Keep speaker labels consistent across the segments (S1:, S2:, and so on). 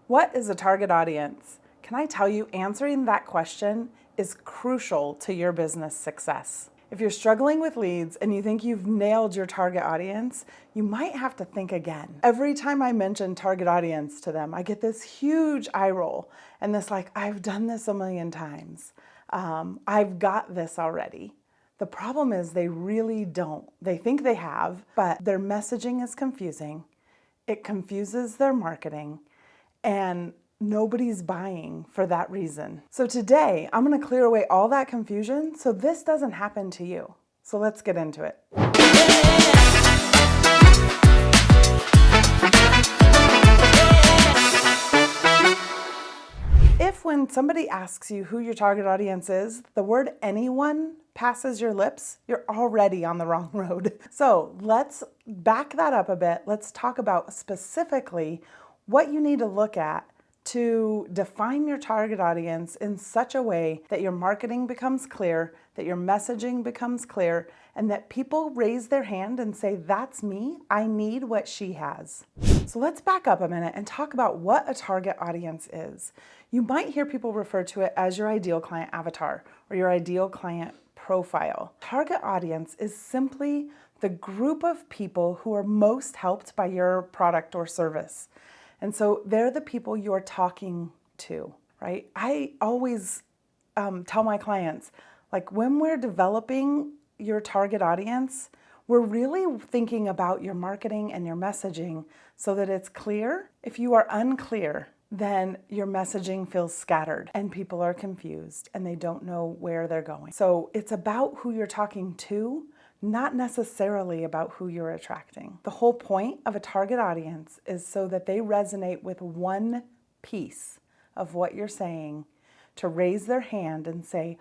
S1: What is a target audience? Can I tell you, answering that question is crucial to your business success. If you're struggling with leads and you think you've nailed your target audience, you might have to think again. Every time I mention target audience to them, I get this huge eye roll and this like, I've done this a million times. I've got this already. The problem is they really don't. They think they have, but their messaging is confusing. It confuses their marketing, and nobody's buying for that reason. So today, I'm gonna clear away all that confusion so this doesn't happen to you. So let's get into it. If when somebody asks you who your target audience is, the word anyone passes your lips, you're already on the wrong road. So let's back that up a bit. Let's talk about specifically what you need to look at to define your target audience in such a way that your marketing becomes clear, that your messaging becomes clear, and that people raise their hand and say, that's me, I need what she has. So let's back up a minute and talk about what a target audience is. You might hear people refer to it as your ideal client avatar or your ideal client profile. Target audience is simply the group of people who are most helped by your product or service. And so they're the people you're talking to, right? I always tell my clients, like when we're developing your target audience, we're really thinking about your marketing and your messaging so that it's clear. If you are unclear, then your messaging feels scattered and people are confused and they don't know where they're going. So it's about who you're talking to, not necessarily about who you're attracting. The whole point of a target audience is so that they resonate with one piece of what you're saying, to raise their hand and say,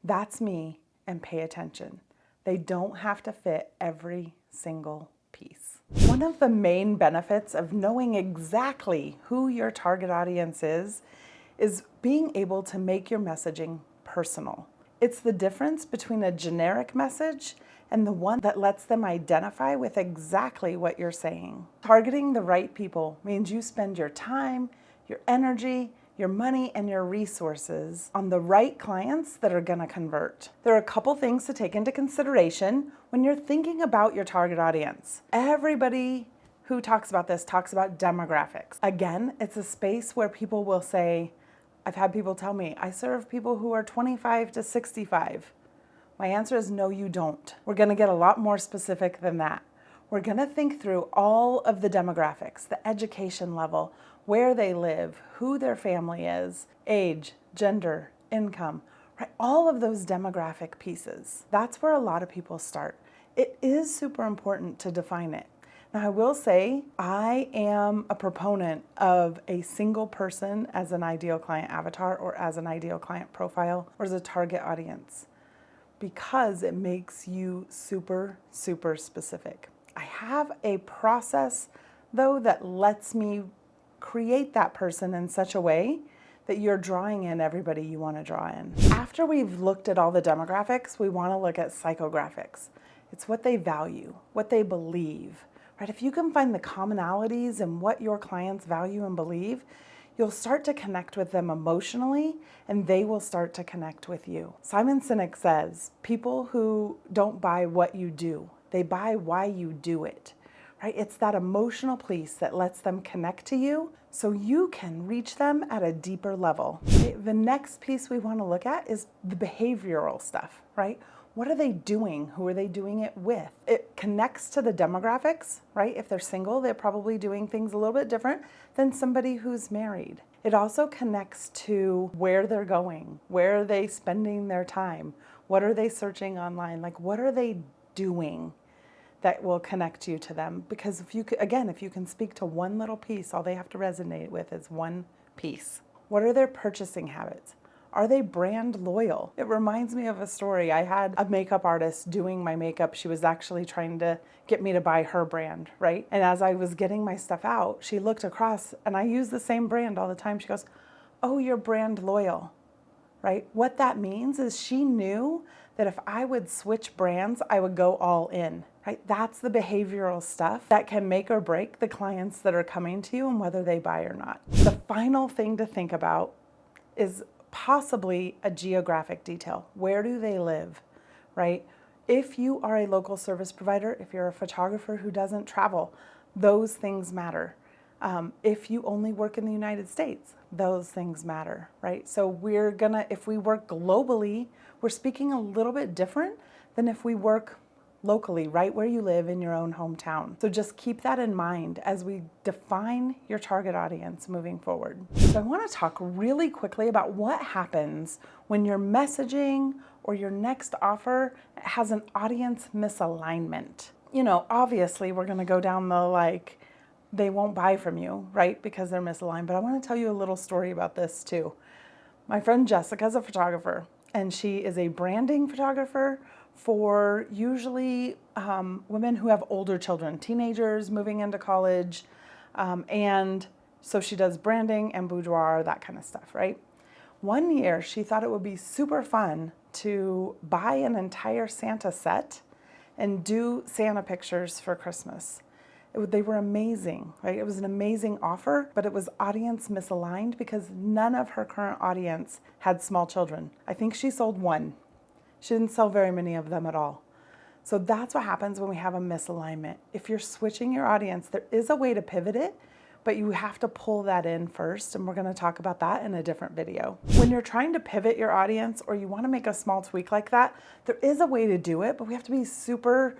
S1: that's me, and pay attention. They don't have to fit every single piece. One of the main benefits of knowing exactly who your target audience is being able to make your messaging personal. It's the difference between a generic message and the one that lets them identify with exactly what you're saying. Targeting the right people means you spend your time, your energy, your money, and your resources on the right clients that are gonna convert. There are a couple things to take into consideration when you're thinking about your target audience. Everybody who talks about this talks about demographics. Again, it's a space where people will say, I've had people tell me, I serve people who are 25 to 65. My answer is no, you don't. We're gonna get a lot more specific than that. We're gonna think through all of the demographics, the education level, where they live, who their family is, age, gender, income, right? All of those demographic pieces. That's where a lot of people start. It is super important to define it. Now, I will say I am a proponent of a single person as an ideal client avatar or as an ideal client profile or as a target audience, because it makes you super, super specific. I have a process, though, that lets me create that person in such a way that you're drawing in everybody you want to draw in. After we've looked at all the demographics, we want to look at psychographics. It's what they value, what they believe, right? If you can find the commonalities in what your clients value and believe, you'll start to connect with them emotionally, and they will start to connect with you. Simon Sinek says, people who don't buy what you do, they buy why you do it, right? It's that emotional piece that lets them connect to you so you can reach them at a deeper level. The next piece we want to look at is the behavioral stuff, right? What are they doing? Who are they doing it with? It connects to the demographics, right? If they're single, they're probably doing things a little bit different than somebody who's married. It also connects to where they're going, where are they spending their time, what are they searching online, like what are they doing that will connect you to them? Because if you can speak to one little piece, all they have to resonate with is one piece. What are their purchasing habits? Are they brand loyal? It reminds me of a story. I had a makeup artist doing my makeup. She was actually trying to get me to buy her brand, right? And as I was getting my stuff out, she looked across, and I use the same brand all the time. She goes, oh, you're brand loyal, right? What that means is she knew that if I would switch brands, I would go all in, right? That's the behavioral stuff that can make or break the clients that are coming to you and whether they buy or not. The final thing to think about is possibly a geographic detail. Where do they live, right? If you are a local service provider, if you're a photographer who doesn't travel, those things matter. If you only work in the United States, those things matter, right? So if we work globally, we're speaking a little bit different than if we work locally, right where you live in your own hometown. So just keep that in mind as we define your target audience moving forward. So I want to talk really quickly about what happens when your messaging or your next offer has an audience misalignment. You know, obviously we're going to go down the they won't buy from you, right? Because they're misaligned. But I want to tell you a little story about this too. My friend Jessica is a photographer, and she is a branding photographer for usually women who have older children, teenagers moving into college. And so she does branding and boudoir, that kind of stuff, right? One year, she thought it would be super fun to buy an entire Santa set and do Santa pictures for Christmas. They were amazing, right? It was an amazing offer, but it was audience misaligned because none of her current audience had small children. I think she sold one. She didn't sell very many of them at all. So that's what happens when we have a misalignment. If you're switching your audience, there is a way to pivot it, but you have to pull that in first, and we're going to talk about that in a different video. When you're trying to pivot your audience or you want to make a small tweak like that, there is a way to do it, but we have to be super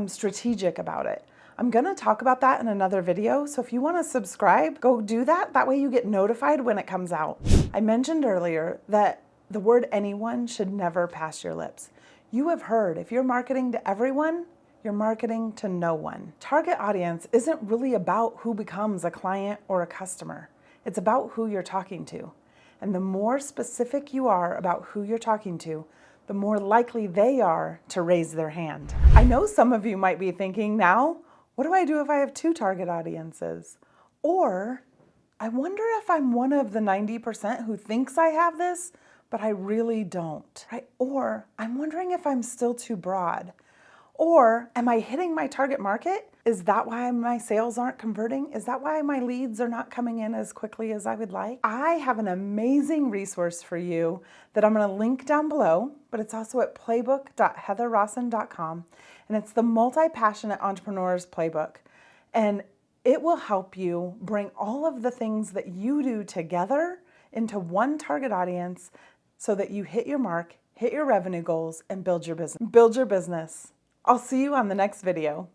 S1: strategic about it. I'm going to talk about that in another video, so if you want to subscribe, go do that. That way you get notified when it comes out. I mentioned earlier that the word anyone should never pass your lips. You have heard, if you're marketing to everyone, you're marketing to no one. Target audience isn't really about who becomes a client or a customer. It's about who you're talking to. And the more specific you are about who you're talking to, the more likely they are to raise their hand. I know some of you might be thinking now, what do I do if I have two target audiences? Or I wonder if I'm one of the 90% who thinks I have this, but I really don't, right? Or I'm wondering if I'm still too broad. Or am I hitting my target market? Is that why my sales aren't converting? Is that why my leads are not coming in as quickly as I would like? I have an amazing resource for you that I'm going to link down below, but it's also at playbook.heatherrossin.com, and it's the Multi-Passionate Entrepreneurs Playbook. And it will help you bring all of the things that you do together into one target audience so that you hit your mark, hit your revenue goals, and build your business. I'll see you on the next video.